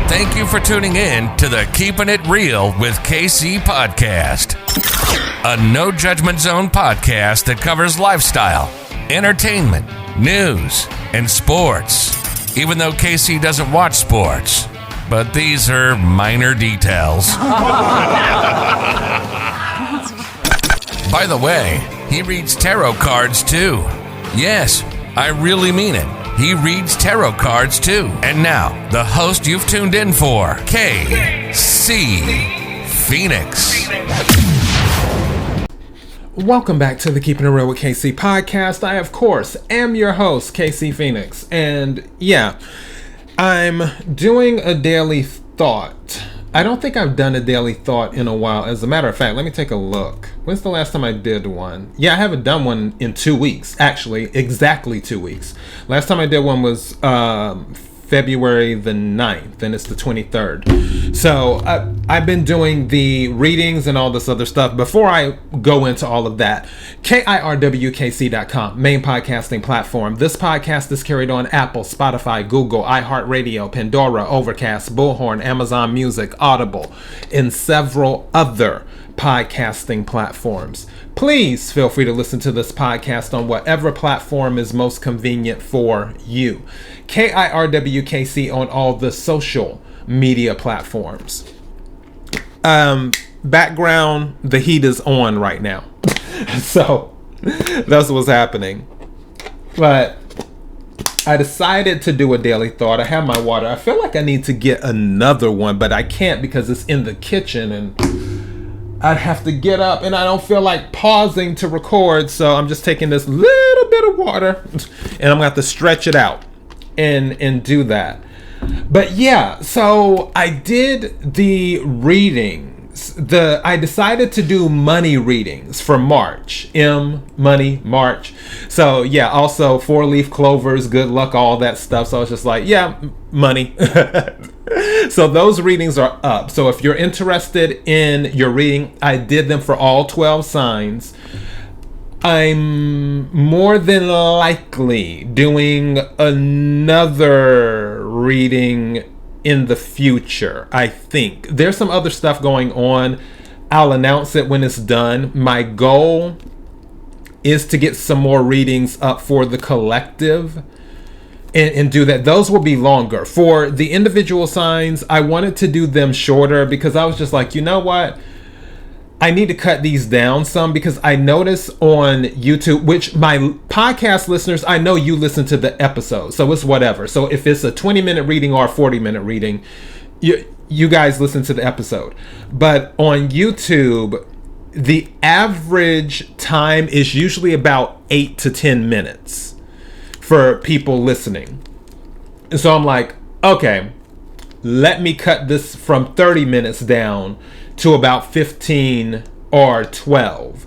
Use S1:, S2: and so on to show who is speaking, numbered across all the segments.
S1: Thank you for tuning in to the Keeping It Real with KC podcast, a no judgment zone podcast that covers lifestyle, entertainment, news, and sports. Even though KC doesn't watch sports, but these are minor details. By the way, he reads tarot cards too. Yes, I really mean it. He reads tarot cards too. And now, the host you've tuned in for, KC Phoenix.
S2: Welcome back to the Keeping It Real with KC podcast. I, of course, am your host, KC Phoenix. And yeah, I'm doing a daily thought. I don't think I've done a daily thought in a while. As a matter of fact, let me take a look. When's the last time I did one? Yeah, I haven't done one in 2 weeks. Actually, exactly 2 weeks. Last time I did one was February the 9th, and it's the 23rd. So I've been doing the readings and all this other stuff. Before I go into all of that, KIRWKC.com, main podcasting platform. This podcast is carried on Apple, Spotify, Google, iHeartRadio, Pandora, Overcast, Bullhorn, Amazon Music, Audible, and several other podcasting platforms. Please feel free to listen to this podcast on whatever platform is most convenient for you. KIRWKC on all the social media platforms. Background, the heat is on right now. So that's what's happening. But I decided to do a daily thought. I have my water. I feel like I need to get another one, but I can't because it's in the kitchen and I'd have to get up and I don't feel like pausing to record. So I'm just taking this little bit of water and I'm gonna have to stretch it out and do that. But yeah, so I did the readings. I decided to do money readings for March. Money, March. So yeah, also 4-leaf clovers, good luck, all that stuff. So I was just like, yeah, money. So those readings are up. So if you're interested in your reading, I did them for all 12 signs. I'm more than likely doing another reading in the future. I think there's some other stuff going on. I'll announce it when it's done. My goal is to get some more readings up for the collective and do that. Those will be longer. For the individual signs, I wanted to do them shorter because I was just like, you know what? I need to cut these down some because I notice on YouTube, which my podcast listeners, I know you listen to the episode, so it's whatever. So if it's a 20-minute reading or a 40-minute reading, you guys listen to the episode. But on YouTube, the average time is usually about 8 to 10 minutes for people listening. And so I'm like, okay, let me cut this from 30 minutes down to about 15 or 12.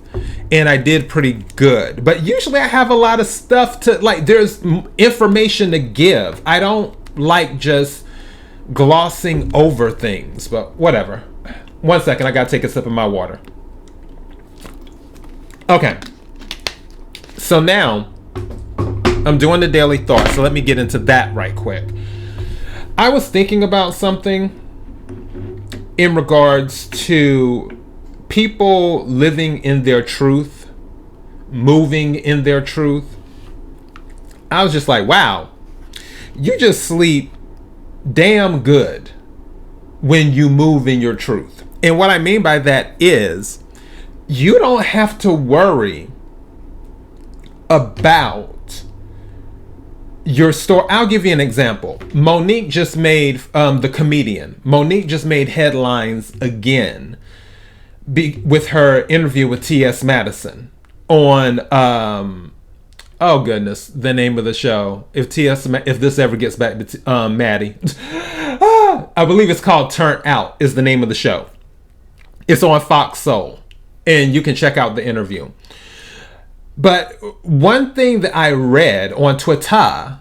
S2: And I did pretty good. But usually I have a lot of stuff to, like, there's information to give. I don't like just glossing over things, but whatever. 1 second, I gotta take a sip of my water. Okay. So now I'm doing the daily thought, so let me get into that right quick. I was thinking about something in regards to people living in their truth, moving in their truth. I was just like, wow, you just sleep damn good when you move in your truth. And what I mean by that is you don't have to worry about your story. I'll give you an example. Monique just made, the comedian, Monique just made headlines again with her interview with T.S. Madison on, oh goodness, the name of the show. If this ever gets back to Maddie, I believe it's called Turnt Out is the name of the show. It's on Fox Soul, and you can check out the interview. But one thing that I read on Twitter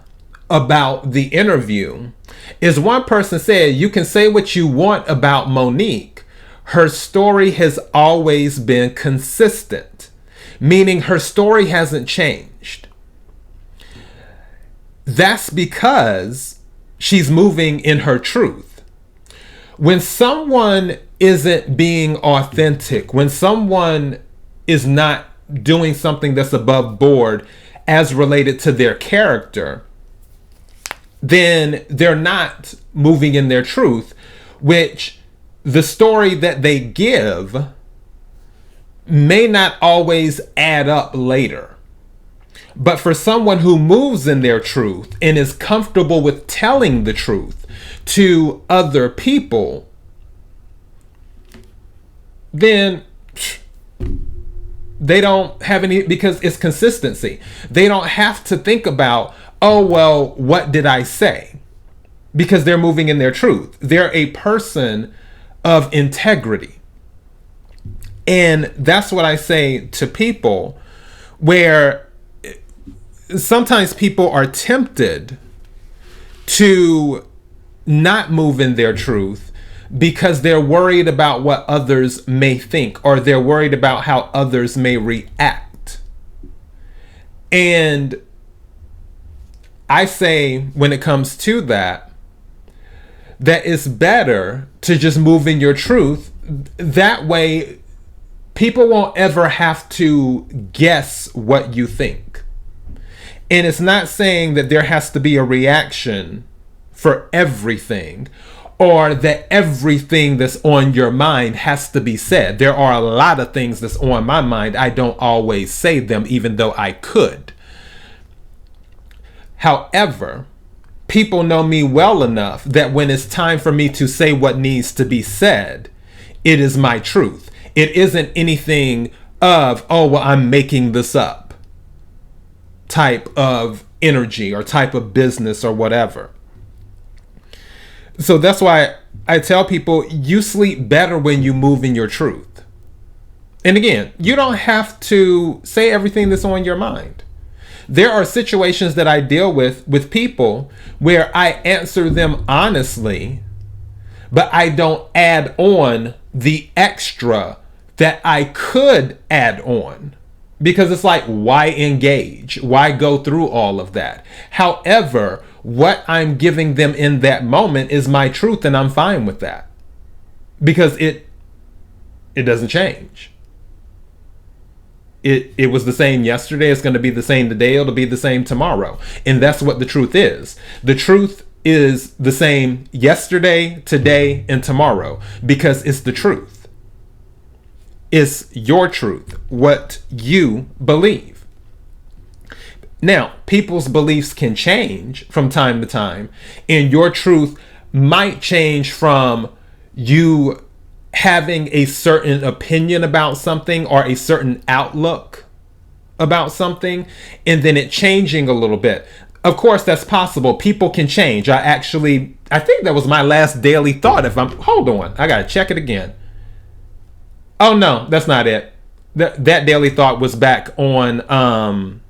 S2: about the interview is one person said, you can say what you want about Monique. Her story has always been consistent, meaning her story hasn't changed. That's because she's moving in her truth. When someone isn't being authentic, when someone is not doing something that's above board as related to their character, then they're not moving in their truth, which the story that they give may not always add up later. But for someone who moves in their truth and is comfortable with telling the truth to other people, then they don't have any, because it's consistency. They don't have to think about, oh, well, what did I say? Because they're moving in their truth. They're a person of integrity. And that's what I say to people, where sometimes people are tempted to not move in their truth because they're worried about what others may think, or they're worried about how others may react. And I say, when it comes to that it's better to just move in your truth. That way, people won't ever have to guess what you think. And it's not saying that there has to be a reaction for everything, or that everything that's on your mind has to be said. There are a lot of things that's on my mind. I don't always say them, even though I could. However, people know me well enough that when it's time for me to say what needs to be said, it is my truth. It isn't anything of, oh, well, I'm making this up type of energy or type of business or whatever. So that's why I tell people, you sleep better when you move in your truth. And again, you don't have to say everything that's on your mind. There are situations that I deal with people where I answer them honestly, but I don't add on the extra that I could add on, because it's like, why engage? Why go through all of that? However, what I'm giving them in that moment is my truth, and I'm fine with that, because it doesn't change. It was the same yesterday. It's going to be the same today. It'll be the same tomorrow. And that's what the truth is. The truth is the same yesterday, today, and tomorrow, because it's the truth. It's your truth, what you believe. Now, people's beliefs can change from time to time, and your truth might change from you having a certain opinion about something or a certain outlook about something, and then it changing a little bit. Of course, that's possible. People can change. I think that was my last daily thought. Hold on, I gotta check it again. Oh no, that's not it. That daily thought was back on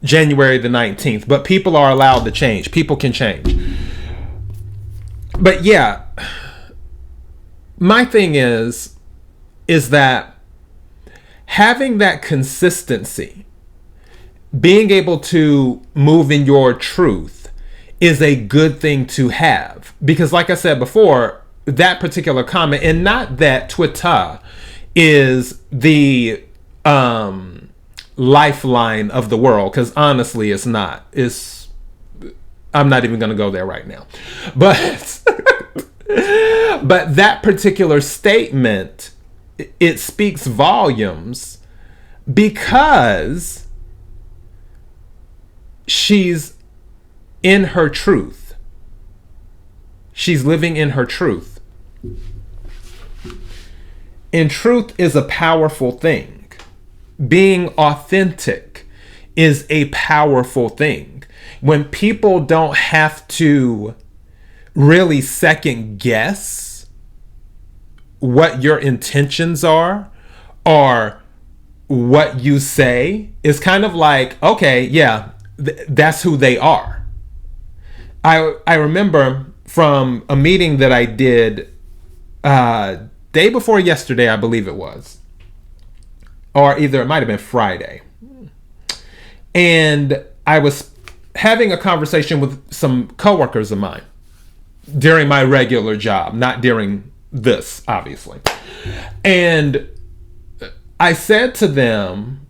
S2: January the 19th. But people are allowed to change. People can change. But yeah, my thing is that having that consistency, being able to move in your truth, is a good thing to have. Because like I said before, that particular comment, and not that Twitter is the lifeline of the world, because honestly it's not. I'm not even going to go there right now. But but that particular statement, it speaks volumes, because she's in her truth. She's living in her truth. And truth is a powerful thing. Being authentic is a powerful thing. When people don't have to really second guess what your intentions are or what you say, it's kind of like, okay, yeah, that's who they are. I remember from a meeting that I did day before yesterday, I believe it was, or either it might have been Friday, and I was having a conversation with some coworkers of mine, during my regular job, not during this, obviously. And I said to them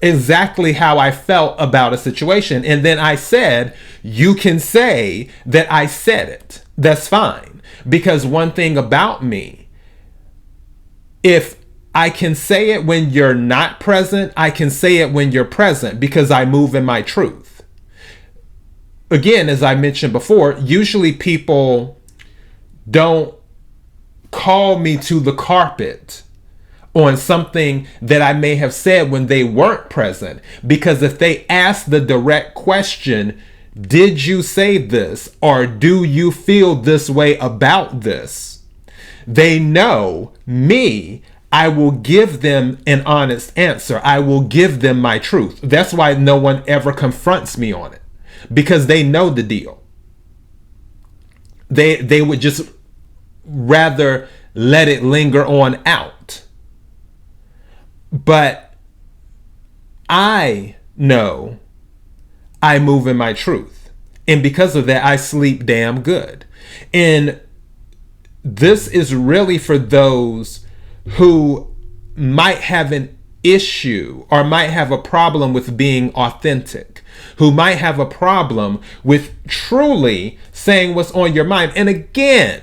S2: exactly how I felt about a situation. And then I said, you can say that I said it. That's fine. Because one thing about me, if I can say it when you're not present, I can say it when you're present, because I move in my truth. Again, as I mentioned before, usually people don't call me to the carpet on something that I may have said when they weren't present. Because if they ask the direct question, did you say this, or do you feel this way about this? They know me. I will give them an honest answer. I will give them my truth. That's why no one ever confronts me on it, because they know the deal. They would just rather let it linger on out. But I know I move in my truth. And because of that, I sleep damn good. And this is really for those who might have an issue or might have a problem with being authentic, who might have a problem with truly saying what's on your mind. And again,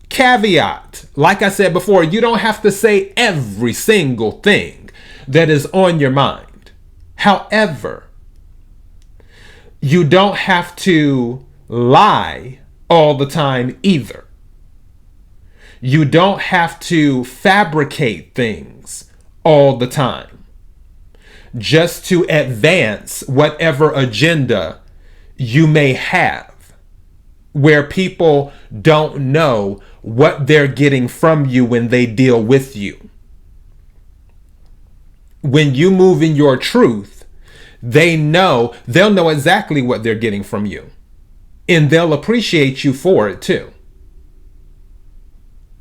S2: caveat, like I said before, you don't have to say every single thing that is on your mind. However, you don't have to lie all the time either. You don't have to fabricate things all the time just to advance whatever agenda you may have, where people don't know what they're getting from you when they deal with you. When you move in your truth, they'll know exactly what they're getting from you. And they'll appreciate you for it too.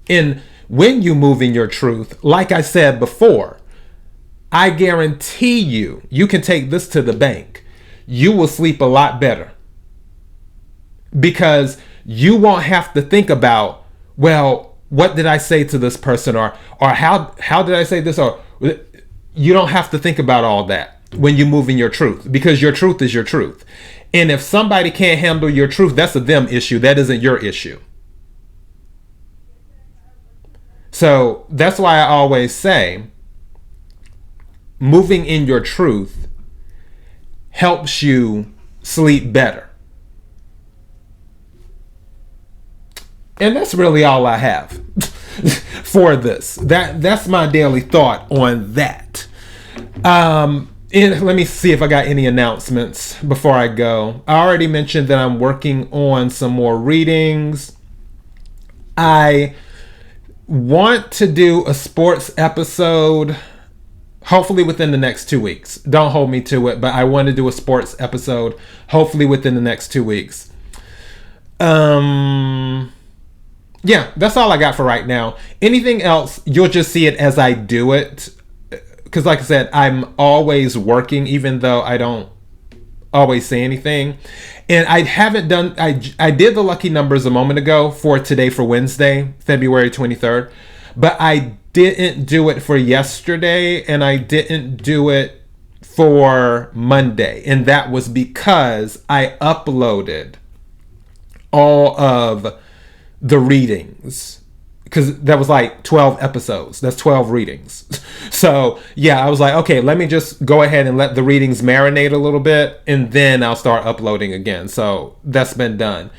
S2: And when you move in your truth, like I said before, I guarantee you can take this to the bank. You will sleep a lot better. Because you won't have to think about, well, what did I say to this person? Or how did I say this? Or you don't have to think about all that when you move in your truth, because your truth is your truth. And if somebody can't handle your truth, that's a them issue. That isn't your issue. So that's why I always say moving in your truth helps you sleep better. And that's really all I have for this. That's my daily thought on that. And let me see if I got any announcements before I go. I already mentioned that I'm working on some more readings. I want to do a sports episode, hopefully within the next 2 weeks. Don't hold me to it, but I want to do a sports episode, hopefully within the next 2 weeks. Yeah, that's all I got for right now. Anything else, you'll just see it as I do it. Because like I said, I'm always working, even though I don't always say anything. And I haven't done, I did the lucky numbers a moment ago for today, for Wednesday, February 23rd. But I didn't do it for yesterday, and I didn't do it for Monday. And that was because I uploaded all of the readings, because that was like 12 episodes. That's 12 readings. So yeah, I was like, okay, let me just go ahead and let the readings marinate a little bit, and then I'll start uploading again. So that's been done.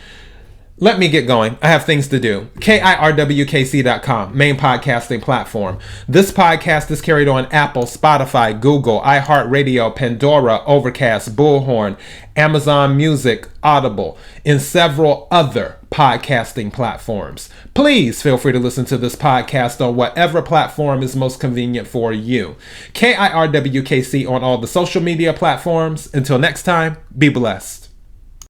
S2: Let me get going. I have things to do. KIRWKC.com, main podcasting platform. This podcast is carried on Apple, Spotify, Google, iHeartRadio, Pandora, Overcast, Bullhorn, Amazon Music, Audible, and several other podcasting platforms. Please feel free to listen to this podcast on whatever platform is most convenient for you. KIRWKC on all the social media platforms. Until next time, be blessed.